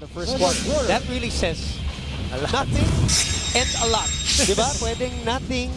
the first quarter. That really says nothing and a lot. Diba? Pwedeng nothing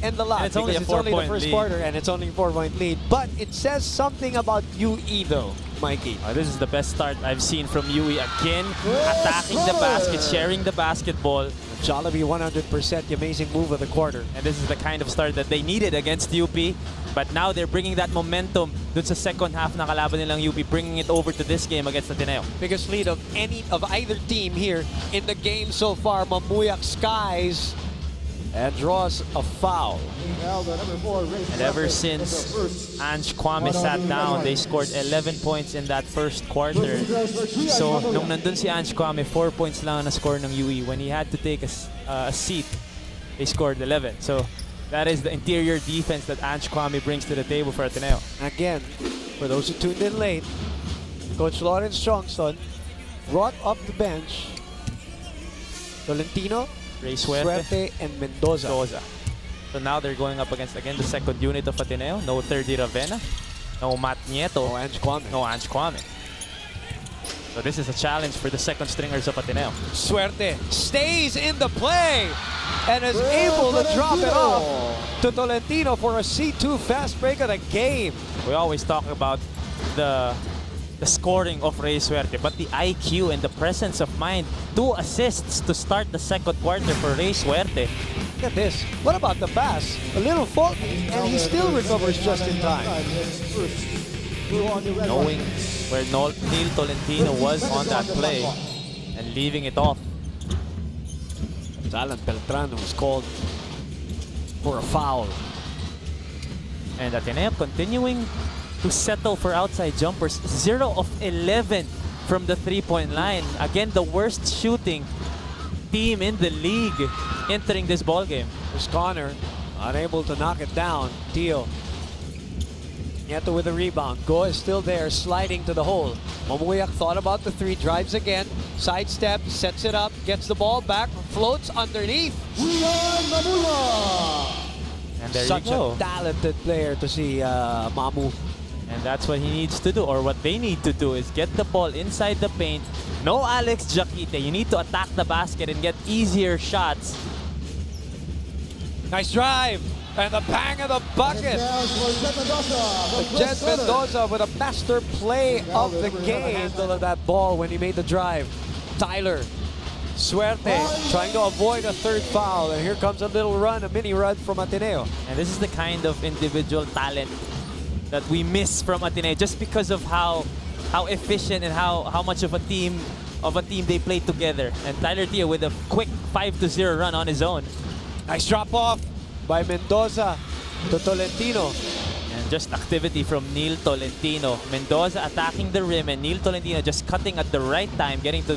and a lot. And it's only because a it's only the first lead. quarter and it's only a 4-point lead. But it says something about UE though, Mikey. This is the best start I've seen from UE. Again, attacking the basket, sharing the basketball. Jollibee 100% the amazing move of the quarter. And this is the kind of start that they needed against UP. But now they're bringing that momentum dun sa second half na kalaban nilang UP, bringing it over to this game against Ateneo. Biggest lead of either team here in the game so far. Mamuyak skies and draws a foul. And ever since Ange Kwame sat down, they scored 11 points in that first quarter. So nung nandun si Ange Kwame, 4 points lang na score ng UE. When he had to take a seat, they scored 11. So that is the interior defense that Ange Kwame brings to the table for Ateneo. Again, for those who tuned in late, Coach Lawrence Johnson brought up the bench Tolentino, Suerte, and Mendoza. So now they're going up against, again, the second unit of Ateneo. No Thirdy Ravena, no Matt Nieto, No Ange Kwame. no Ange Kwame. So this is a challenge for the second stringers of Ateneo. Suerte stays in the play and is able to drop it off to Tolentino for a C2 fast break of the game. We always talk about the scoring of Rey Suerte, but the IQ and the presence of mind. 2 assists to start the second quarter for Rey Suerte. Look at this. What about the pass? A little faulty, and he still recovers just in time. Knowing where Neil Tolentino was on that play and leaving it off. Alan Beltran was called for a foul. And Ateneo continuing to settle for outside jumpers. 0 of 11 from the three-point line. Again, the worst shooting team in the league entering this ball game. There's Connor, unable to knock it down. Tio. Nieto with a rebound. Go is still there, sliding to the hole. Mamuyak thought about the 3, drives again, sidestep, sets it up, gets the ball back, floats underneath. And there Such you go. a talented player to see Mamu. And that's what he needs to do, or what they need to do, is get the ball inside the paint. No Alex Jaquite. You need to attack the basket and get easier shots. Nice drive. And the bang of the bucket. Jet Mendoza with a master play of the game. Of that ball when he made the drive. Tyler Suerte trying to avoid a 3rd foul. And here comes a little run, a mini run from Ateneo. And this is the kind of individual talent that we miss from Ateneo, just because of how efficient and how much of a team they play together. And Tyler Tio with a quick 5-0 run on his own. Nice drop off by Mendoza to Tolentino. And just activity from Neil Tolentino. Mendoza attacking the rim and Neil Tolentino just cutting at the right time, getting to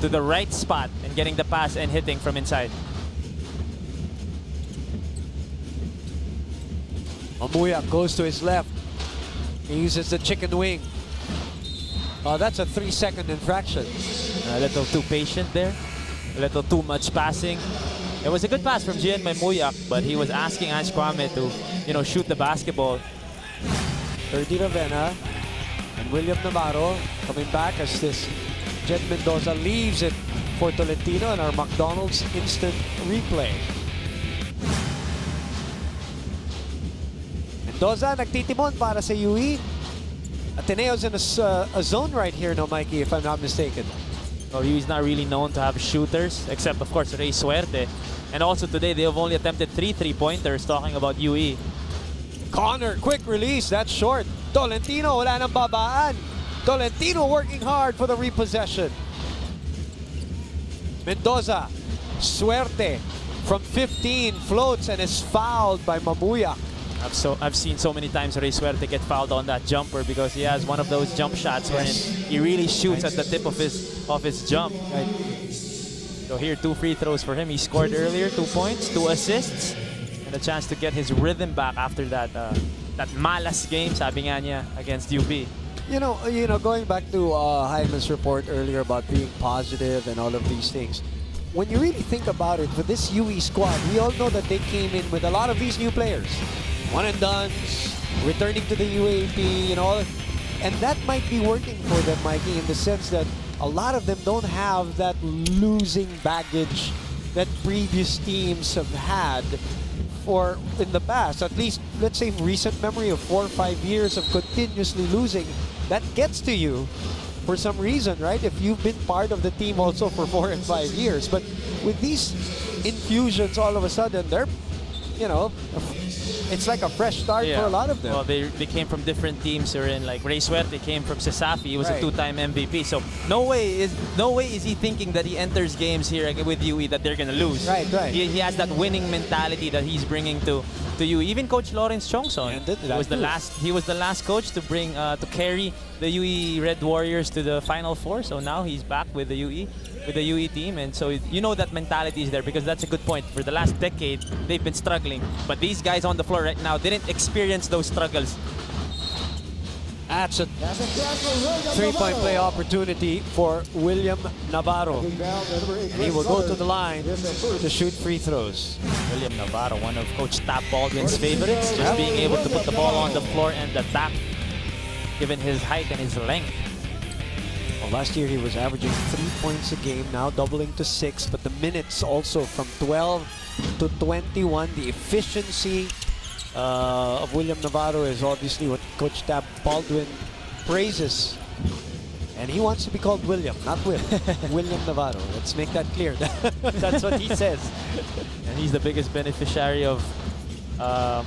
the right spot and getting the pass and hitting from inside. Mamuyak goes to his left. He uses the chicken wing. Oh, that's a 3-second infraction. A little too patient there. A little too much passing. It was a good pass from Gian Mamuyak, but he was asking Ange Kwame to, shoot the basketball. Thirdy Ravena and William Navarro coming back as this Jet Mendoza leaves it for Tolentino and our McDonald's instant replay. Mendoza nagtitimon para sa UE. Ateneo's in a zone right here, no, Mikey, if I'm not mistaken. Well, he's not really known to have shooters, except, of course, Rey Suerte. And also today, they have only attempted 3 3-pointers, talking about UE. Connor, quick release, that's short. Tolentino, wala nang babaan. Tolentino working hard for the repossession. Mendoza, Suerte from 15, floats and is fouled by Mamuyak. I've seen so many times Rey Suerte get fouled on that jumper because he has one of those jump shots where he really shoots at the tip of his jump. Right. So here, 2 free throws for him. He scored earlier, 2 points, 2 assists, and a chance to get his rhythm back after that malas game, sabi nga niya, against UP. You know, going back to Hyman's report earlier about being positive and all of these things. When you really think about it, for this UE squad, we all know that they came in with a lot of these new players. One and dones, returning to the UAAP, and that might be working for them, Mikey, in the sense that a lot of them don't have that losing baggage that previous teams have had for in the past. At least, let's say, recent memory of 4 or 5 years of continuously losing. That gets to you for some reason, right? If you've been part of the team also for 4 and 5 years. But with these infusions, all of a sudden, they're, you know, it's like a fresh start for a lot of them. Well, they came from different teams. Or in like Ray Suerte came from Cesafi. He was a 2-time MVP. So no way is he thinking that he enters games here with UE that they're gonna lose. Right. He has that winning mentality that he's bringing to UE. Even Coach Lawrence Chongson he was the last coach to bring to carry the UE Red Warriors to the Final Four. So now he's back with the UE team, and so you know that mentality is there, because that's a good point. For the last decade, they've been struggling, but these guys on the floor right now didn't experience those struggles. That's a three-point play opportunity for William Navarro. And he will go to the line to shoot free throws. William Navarro, one of Coach Tap Baldwin's favorites, just being able to put the ball on the floor and attack, given his height and his length. Well, last year he was averaging 3 points a game, now doubling to 6, but the minutes also from 12 to 21. The efficiency of William Navarro is obviously what Coach Tab Baldwin praises. And he wants to be called William, not Will. William Navarro. Let's make that clear. That's what he says. And he's the biggest beneficiary of Rafi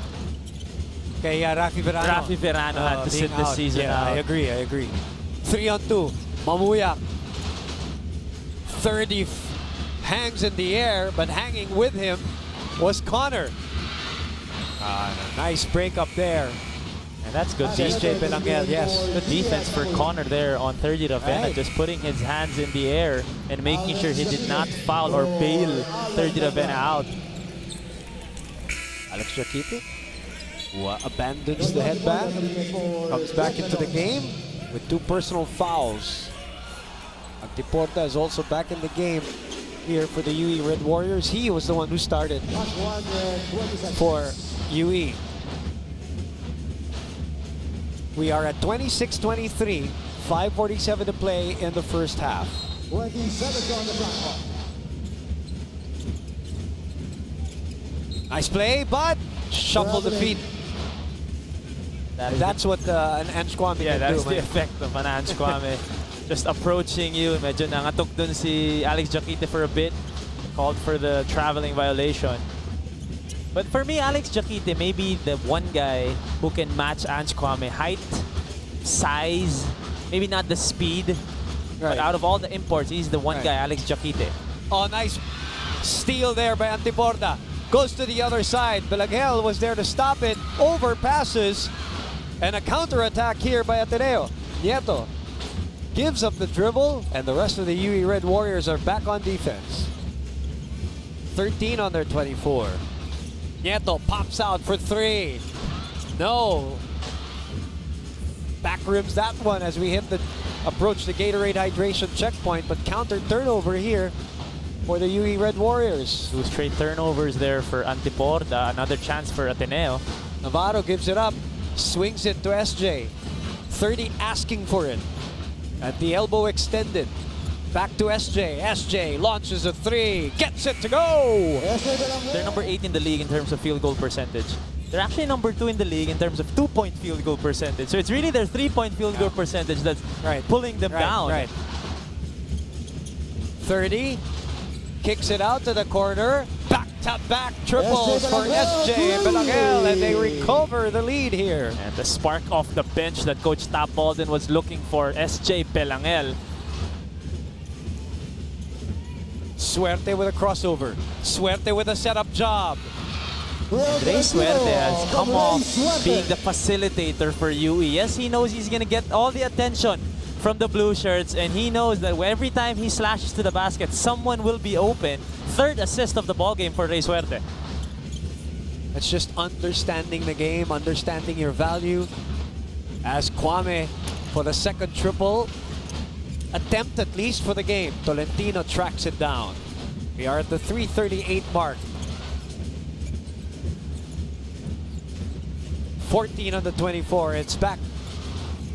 Verano. Rafi Verano had to sit this season out. I agree. 3-on-2. Mamuyak. 30 hangs in the air, but hanging with him was Connor. Nice break up there. And that's good SJ Belangel, yes. Good defense for Connor there on 30 Ravenna, just putting his hands in the air and making sure he did not foul or bail 30 Ravenna out. Alex Jaquite abandons the headband, comes back into the game with 2 personal fouls. Antiporta is also back in the game here for the UE Red Warriors. He was the one who started for UE. We are at 26-23, 5:47 to play in the first half. 27 on the clock. Nice play, but shuffle the feet. That's what an Ange Kwame can do. That's the effect of an Ange Kwame. Just approaching you. Medyo nangatok dun si Alex Jaquite for a bit. Called for the traveling violation. But for me, Alex Jaquite may be the one guy who can match Ange Kwame. Height, size, maybe not the speed. But out of all the imports, he's the one guy, Alex Jaquite. Oh, nice steal there by Antiporta. Goes to the other side. Belangel was there to stop it. Overpasses. And a counterattack here by Ateneo. Nieto gives up the dribble, and the rest of the UE Red Warriors are back on defense. 13 on their 24. Nieto pops out for 3. No. Back rims that one as we approach the Gatorade hydration checkpoint, but counter turnover here for the UE Red Warriors. 2 straight turnovers there for Antiporta. Another chance for Ateneo. Navarro gives it up, swings it to SJ. 30 asking for it. At the elbow extended. Back to SJ. SJ launches a 3, gets it to go! They're number 8 in the league in terms of field goal percentage. They're actually number 2 in the league in terms of 2-point field goal percentage. So it's really their 3-point field goal percentage that's pulling them down. 30, kicks it out to the corner. Back-to-back triples for SJ Belangel, and they recover the lead here. And the spark off the bench that Coach Tap Baldwin was looking for, SJ Belangel. Suerte with a crossover. Suerte with a setup job. Ray Suerte has come off being the facilitator for UE. Yes, he knows he's going to get all the attention from the blue shirts, and he knows that every time he slashes to the basket, someone will be open. 3rd assist of the ball game for Ray Suerte. It's just understanding the game, understanding your value. As Kwame for the 2nd triple attempt, at least for the game. Tolentino tracks it down. We are at the 3:38 mark. 14 on the 24. It's back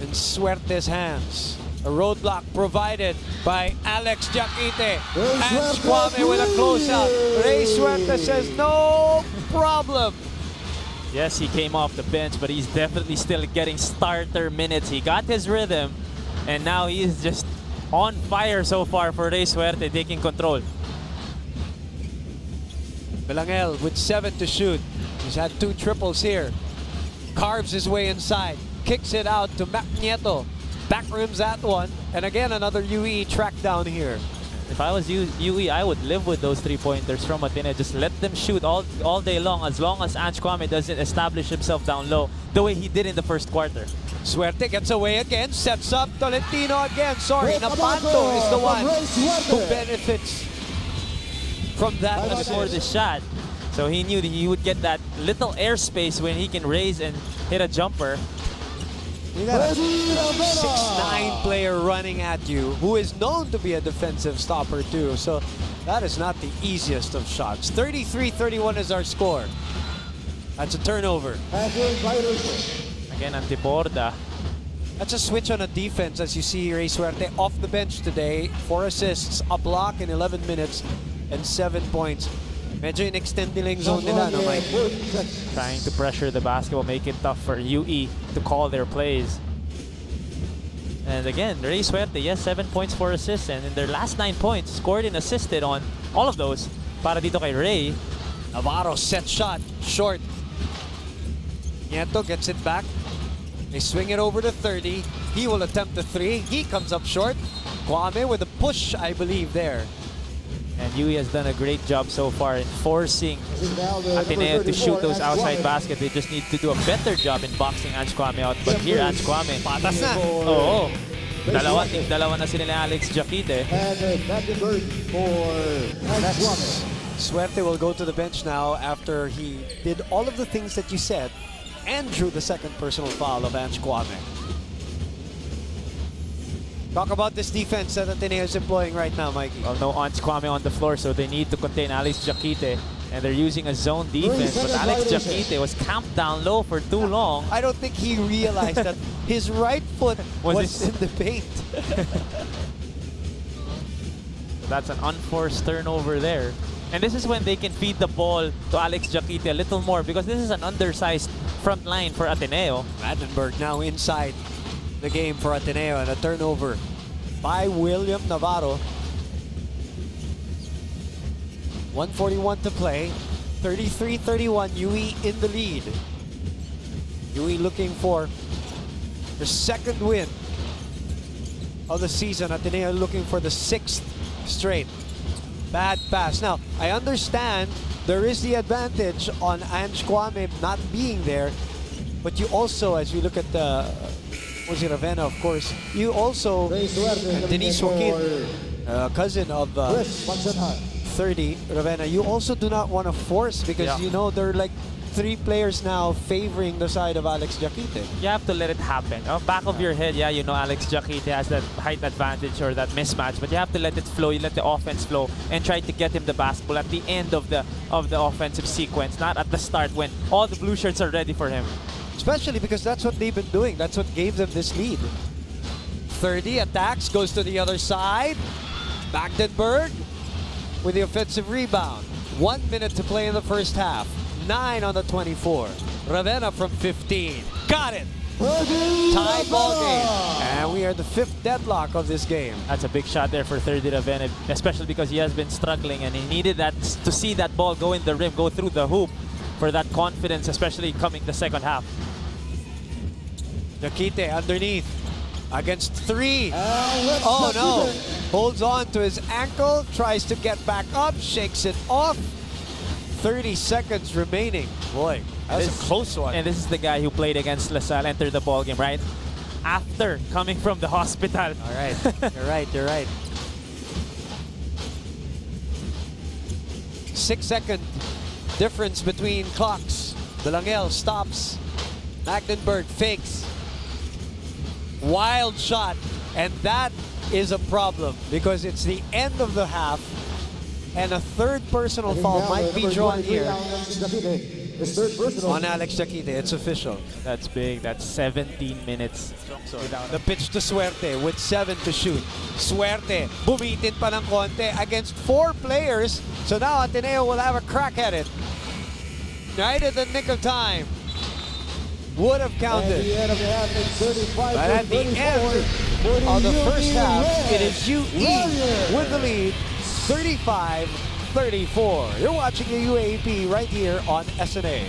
in Suerte's hands. A roadblock provided by Alex Jaquite. And Kwame with a closeout. Ray Suerte says no problem. Yes, he came off the bench, but he's definitely still getting starter minutes. He got his rhythm, and now he's just on fire so far for Ray Suerte, taking control. Belangel with 7 to shoot. He's had 2 triples here. Carves his way inside. Kicks it out to Mac Nieto. Back rims that one. And again, another UE track down here. If I was UE, I would live with those 3-pointers from Ateneo. Just let them shoot all day long as Ange Kwame doesn't establish himself down low the way he did in the first quarter. Suerte gets away again, sets up Tolentino again. Sorry, Napanto is the one who benefits from that Before the shot. So he knew that he would get that little airspace when he can raise and hit a jumper. You got a 6'9" player running at you who is known to be a defensive stopper too. So that is not the easiest of shots. 33-31 is our score. That's a turnover. Again, Antiporda. That's a switch on a defense as you see Ray Suerte off the bench today. 4 assists, a block in 11 minutes, and 7 points. Medyo in-extend nila yung zone nila, no, Mike? Trying to pressure the basketball, make it tough for UE to call their plays. And again, Ray Suerte, yes, 7 points, 4 assists, and in their last 9 points, scored and assisted on all of those. Para dito kay Ray. Navarro set shot, short. Nieto gets it back. They swing it over to 30. He will attempt the 3. He comes up short. Kwame with a push, I believe, there. And UE has done a great job so far in forcing Ateneo to shoot those outside baskets. They just need to do a better job in boxing Ange Kwame out. But here, Ange Kwame, patas na. Oo. Dalawa na sila ni Alex Jaquite. Suerte will go to the bench now after he did all of the things that you said and drew the second personal foul of Ange Kwame. Talk about this defense that Ateneo is employing right now, Mikey. Well, no Ange Kwame on the floor, so they need to contain Alex Jaquite. And they're using a zone defense, but Alex Jaquite was camped down low for too long. I don't think he realized that his right foot was in the paint. So that's an unforced turnover there. And this is when they can feed the ball to Alex Jaquite a little more because this is an undersized front line for Ateneo. Vandenberg now inside the game for Ateneo, and a turnover by William Navarro. 1:41 to play. 33-31, UE in the lead. UE looking for the second win of the season. Ateneo looking for the 6th straight. Bad pass. Now, I understand there is the advantage on Ange Kwame not being there, but you also, as we look at the Jose Ravenna, of course, you also, Denise Joaquin, cousin of 30, Ravenna, you also do not want to force because you know there are like 3 players now favoring the side of Alex Jaquite. You have to let it happen. Back of your head, yeah, you know Alex Jaquite has that height advantage or that mismatch, but you have to let it flow. You let the offense flow and try to get him the basketball at the end of the offensive sequence, not at the start when all the blue shirts are ready for him. Especially because that's what they've been doing. That's what gave them this lead. 30 attacks, goes to the other side. Magdenberg with the offensive rebound. 1 minute to play in the first half. 9 on the 24. Ravenna from 15. Got it! Tie ball game. And we are the 5th deadlock of this game. That's a big shot there for 30 Ravenna, especially because he has been struggling and he needed that to see that ball go in the rim, go through the hoop for that confidence, especially coming the second half. Jaquite underneath against 3. Oh no! Holds on to his ankle, tries to get back up, shakes it off. 30 seconds remaining. Boy, that's a close one. And this is the guy who played against LaSalle, entered the ball game, right? After coming from the hospital. All right, you're right, you're right. 6-second difference between clocks. Belangel stops. Magdenberg fakes. Wild shot. And that is a problem because it's the end of the half and a 3rd personal foul might be drawn here. His third personal. On Alex Chaquite, it's official. That's big. That's 17 minutes. The pitch to Suerte with 7 to shoot. Suerte, bumitin pa ng konti against 4 players. So now Ateneo will have a crack at it. Right at the nick of time. Would have counted. At the end of the half, it's 35 But at the end of the first half, it is UE with the lead, 35-34. You're watching the UAAP right here on SNA.